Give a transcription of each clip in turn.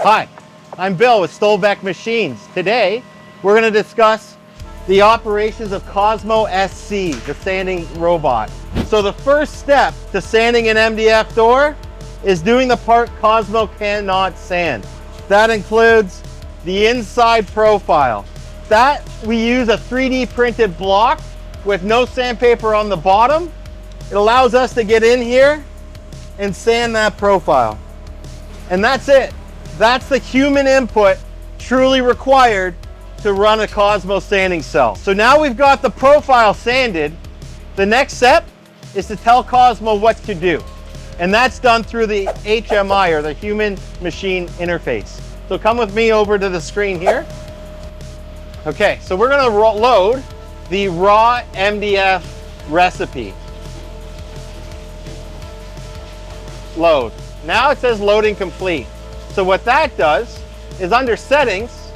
Hi, I'm Bill with Stolbek Machines. Today, we're going to discuss the operations of Cosmo SC, the sanding robot. So the first step to sanding an MDF door is doing the part Cosmo cannot sand. That includes the inside profile. That we use a 3D printed block with no sandpaper on the bottom. It allows us to get in here and sand that profile. And that's it. That's the human input truly required to run a Cosmo sanding cell. So now we've got the profile sanded. The next step is to tell Cosmo what to do. And that's done through the HMI, or the human machine interface. So come with me over to the screen here. Okay, so we're gonna load the raw MDF recipe. Load. Now it says loading complete. So what that does is under settings,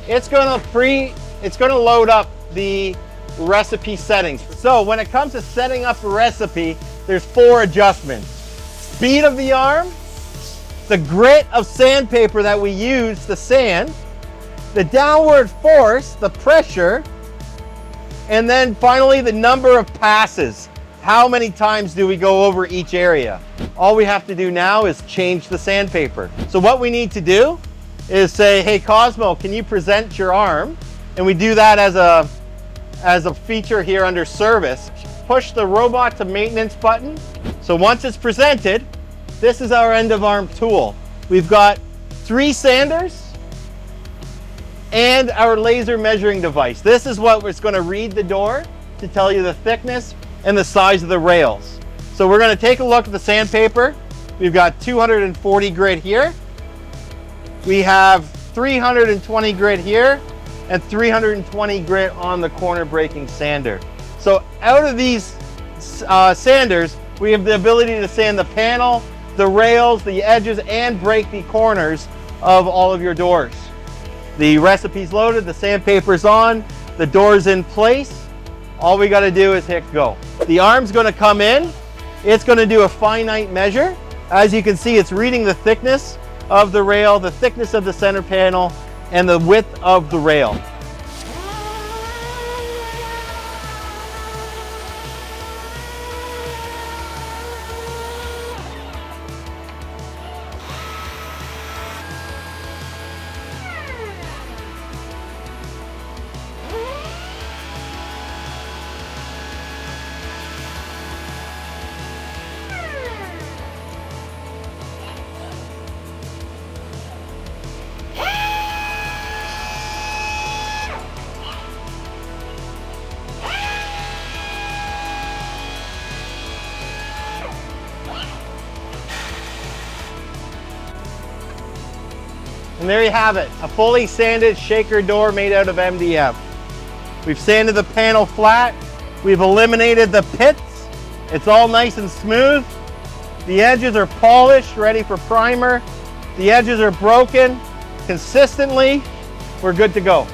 it's gonna load up the recipe settings. So when it comes to setting up a recipe, there's 4 adjustments. Speed of the arm, the grit of sandpaper that we use to sand, the downward force, the pressure, and then finally the number of passes. How many times do we go over each area? All we have to do now is change the sandpaper. So what we need to do is say, hey Cosmo, can you present your arm? And we do that as a feature here under service. Push the robot to maintenance button. So once it's presented, this is our end of arm tool. We've got 3 sanders and our laser measuring device. This is what is going to read the door to tell you the thickness and the size of the rails. So we're going to take a look at the sandpaper. We've got 240 grit here. We have 320 grit here and 320 grit on the corner breaking sander. So out of these sanders, we have the ability to sand the panel, the rails, the edges, and break the corners of all of your doors. The recipe's loaded, the sandpaper's on, the door's in place. All we got to do is hit go. The arm's going to come in. It's going to do a finite measure. As you can see, it's reading the thickness of the rail, the thickness of the center panel, and the width of the rail. And there you have it, a fully sanded shaker door made out of MDF. We've sanded the panel flat. We've eliminated the pits. It's all nice and smooth. The edges are polished, ready for primer. The edges are broken consistently. We're good to go.